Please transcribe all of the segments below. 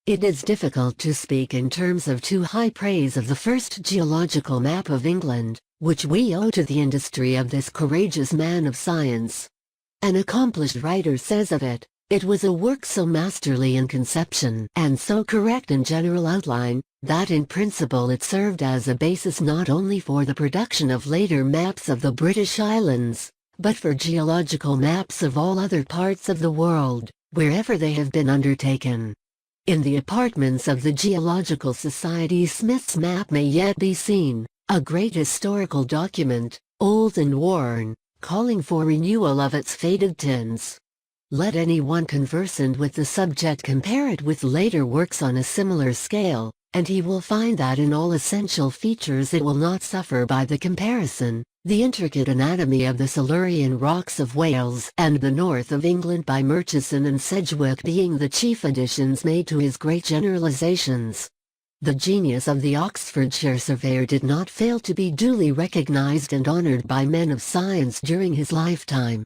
It is difficult to speak in terms of too high praise of the first geological map of England, which we owe to the industry of this courageous man of science. An accomplished writer says of it, "It was a work so masterly in conception and so correct in general outline, that in principle it served as a basis not only for the production of later maps of the British Islands, but for geological maps of all other parts of the world, wherever they have been undertaken." In the apartments of the Geological Society, Smith's map may yet be seen, a great historical document, old and worn, calling for renewal of its faded tints. Let anyone conversant with the subject compare it with later works on a similar scale, and he will find that in all essential features it will not suffer by the comparison. The intricate anatomy of the Silurian rocks of Wales and the north of England by Murchison and Sedgwick being the chief additions made to his great generalizations. The genius of the Oxfordshire surveyor did not fail to be duly recognized and honored by men of science during his lifetime.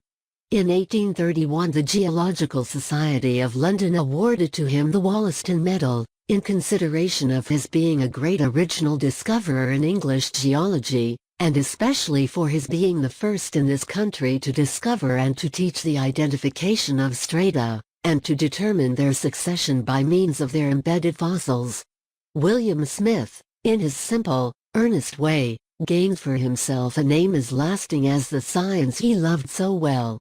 In 1831 the Geological Society of London awarded to him the Wollaston Medal, in consideration of his being a great original discoverer in English geology, and especially for his being the first in this country to discover and to teach the identification of strata, and to determine their succession by means of their embedded fossils. William Smith, in his simple, earnest way, gained for himself a name as lasting as the science he loved so well.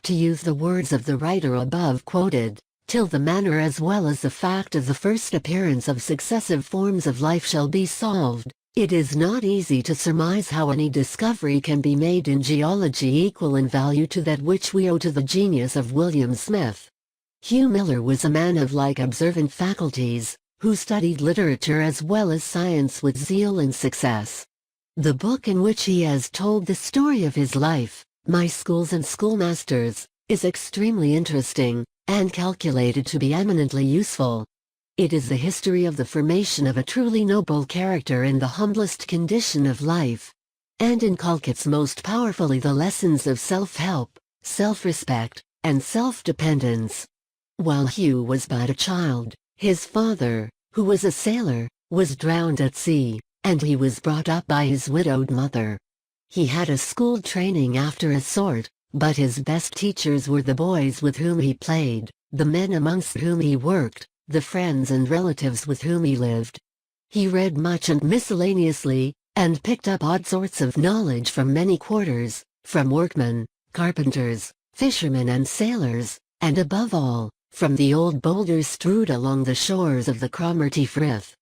To use the words of the writer above quoted, "Till the manner as well as the fact of the first appearance of successive forms of life shall be solved, it is not easy to surmise how any discovery can be made in geology equal in value to that which we owe to the genius of William Smith." Hugh Miller was a man of like observant faculties, who studied literature as well as science with zeal and success. The book in which he has told the story of his life, My Schools and Schoolmasters, is extremely interesting, and calculated to be eminently useful. It is the history of the formation of a truly noble character in the humblest condition of life, and inculcates most powerfully the lessons of self-help, self-respect, and self-dependence. While Hugh was but a child, his father, who was a sailor, was drowned at sea, and he was brought up by his widowed mother. He had a school training after a sort, but his best teachers were the boys with whom he played, the men amongst whom he worked, the friends and relatives with whom he lived. He read much and miscellaneously, and picked up odd sorts of knowledge from many quarters, from workmen, carpenters, fishermen and sailors, and above all, from the old boulders strewed along the shores of the Cromarty Frith.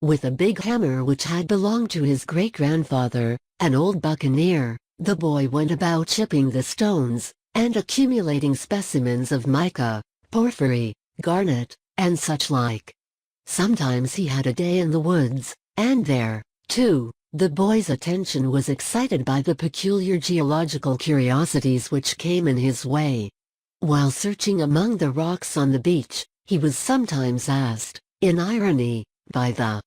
With a big hammer which had belonged to his great-grandfather, an old buccaneer, the boy went about chipping the stones, and accumulating specimens of mica, porphyry, garnet, and such like. Sometimes he had a day in the woods, and there, too, the boy's attention was excited by the peculiar geological curiosities which came in his way. While searching among the rocks on the beach, he was sometimes asked, in irony, by the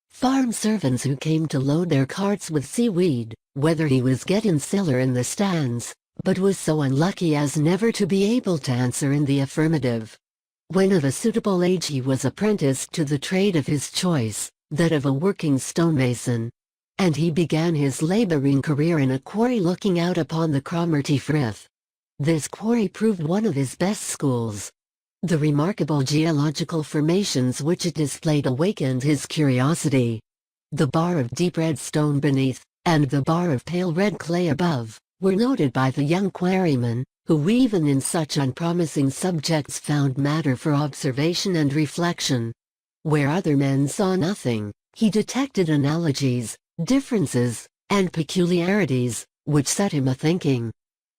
farm servants who came to load their carts with seaweed, whether he was getting siller in the stands, but was so unlucky as never to be able to answer in the affirmative. When of a suitable age he was apprenticed to the trade of his choice, that of a working stonemason. And he began his laboring career in a quarry looking out upon the Cromarty Frith. This quarry proved one of his best schools. The remarkable geological formations which it displayed awakened his curiosity. The bar of deep red stone beneath, and the bar of pale red clay above, were noted by the young quarryman, who even in such unpromising subjects found matter for observation and reflection. Where other men saw nothing, he detected analogies, differences, and peculiarities, which set him a-thinking.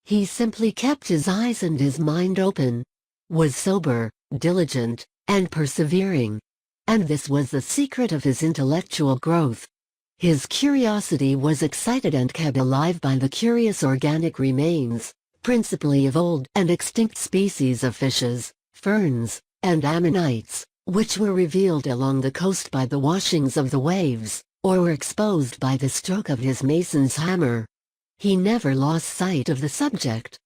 He simply kept his eyes and his mind open, was sober, diligent, and persevering. And this was the secret of his intellectual growth. His curiosity was excited and kept alive by the curious organic remains, principally of old and extinct species of fishes, ferns, and ammonites, which were revealed along the coast by the washings of the waves, or were exposed by the stroke of his mason's hammer. He never lost sight of the subject,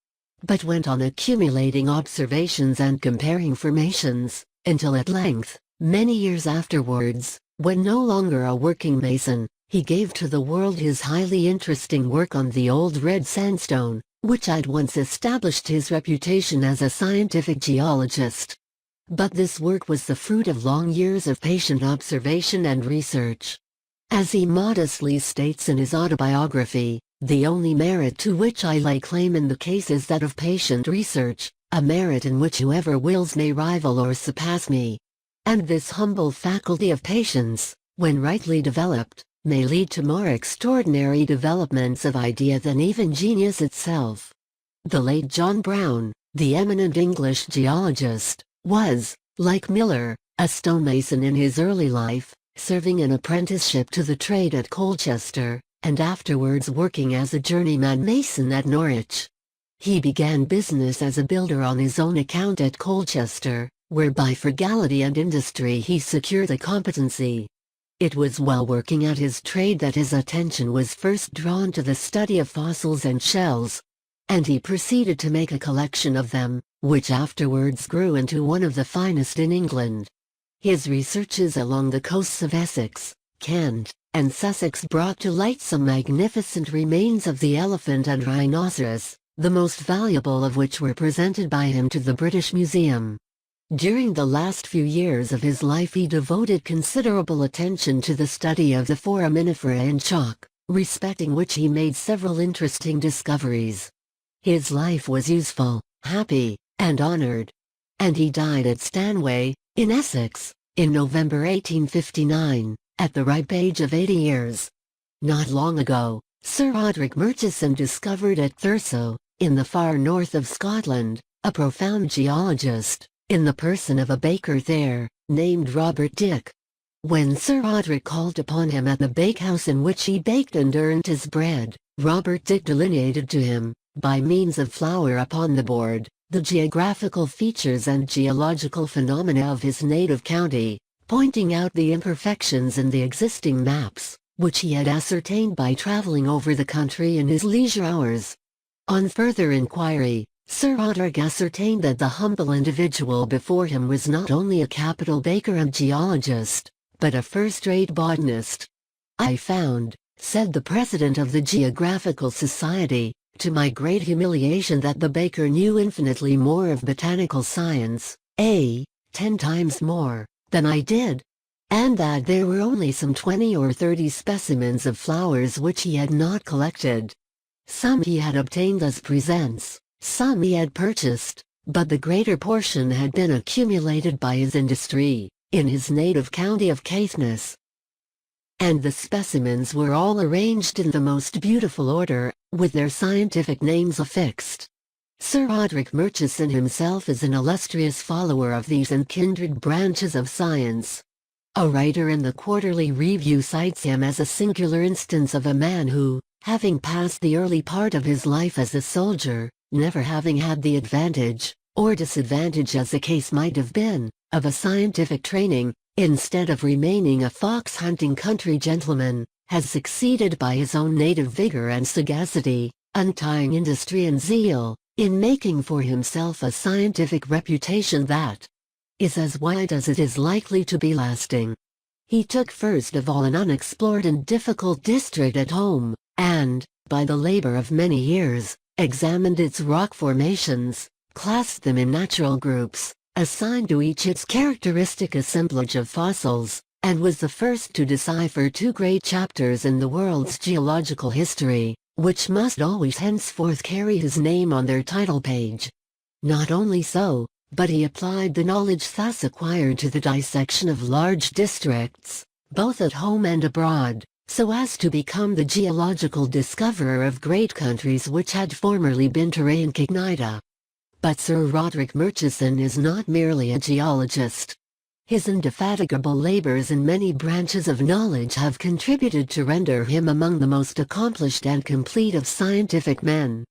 but went on accumulating observations and comparing formations, until at length, Many years afterwards, when no longer a working mason, he gave to the world his highly interesting work on the Old Red Sandstone, which had once established his reputation as a scientific geologist. But this work was the fruit of long years of patient observation and research. As he modestly states in his autobiography, the only merit to which I lay claim in the case is that of patient research, a merit in which whoever wills may rival or surpass me. And this humble faculty of patience, when rightly developed, may lead to more extraordinary developments of idea than even genius itself. The late John Brown, the eminent English geologist, was, like Miller, a stonemason in his early life, serving an apprenticeship to the trade at Colchester, and afterwards working as a journeyman mason at Norwich. He began business as a builder on his own account at Colchester, where by frugality and industry he secured a competency. It was while working at his trade that his attention was first drawn to the study of fossils and shells, and he proceeded to make a collection of them, which afterwards grew into one of the finest in England. His researches along the coasts of Essex, Kent, and Sussex brought to light some magnificent remains of the elephant and rhinoceros, the most valuable of which were presented by him to the British Museum. During the last few years of his life he devoted considerable attention to the study of the foraminifera in chalk, respecting which he made several interesting discoveries. His life was useful, happy, and honored. And he died at Stanway, in Essex, in November 1859, at the ripe age of 80 years. Not long ago, Sir Roderick Murchison discovered at Thurso, in the far north of Scotland, a profound geologist, in the person of a baker there, named Robert Dick. When Sir Roderick called upon him at the bakehouse in which he baked and earned his bread, Robert Dick delineated to him, by means of flour upon the board, the geographical features and geological phenomena of his native county, pointing out the imperfections in the existing maps, which he had ascertained by traveling over the country in his leisure hours. On further inquiry, Sir Roderick ascertained that the humble individual before him was not only a capital baker and geologist, but a first-rate botanist. "I found," said the president of the Geographical Society, "to my great humiliation that the baker knew infinitely more of botanical science, 10 times more, than I did, and that there were only some 20 or 30 specimens of flowers which he had not collected. Some he had obtained as presents, some he had purchased, but the greater portion had been accumulated by his industry, in his native county of Caithness. And the specimens were all arranged in the most beautiful order, with their scientific names affixed. Sir Roderick Murchison himself is an illustrious follower of these and kindred branches of science. A writer in the Quarterly Review cites him as a singular instance of a man who, having passed the early part of his life as a soldier, never having had the advantage, or disadvantage as the case might have been, of a scientific training, instead of remaining a fox-hunting country gentleman, has succeeded by his own native vigor and sagacity, untying industry and zeal, in making for himself a scientific reputation that is as wide as it is likely to be lasting. He took first of all an unexplored and difficult district at home, and, by the labor of many years, examined its rock formations, classed them in natural groups, assigned to each its characteristic assemblage of fossils, and was the first to decipher 2 great chapters in the world's geological history, which must always henceforth carry his name on their title page. Not only so, but he applied the knowledge thus acquired to the dissection of large districts, both at home and abroad, so as to become the geological discoverer of great countries which had formerly been terra incognita. But Sir Roderick Murchison is not merely a geologist. His indefatigable labors in many branches of knowledge have contributed to render him among the most accomplished and complete of scientific men.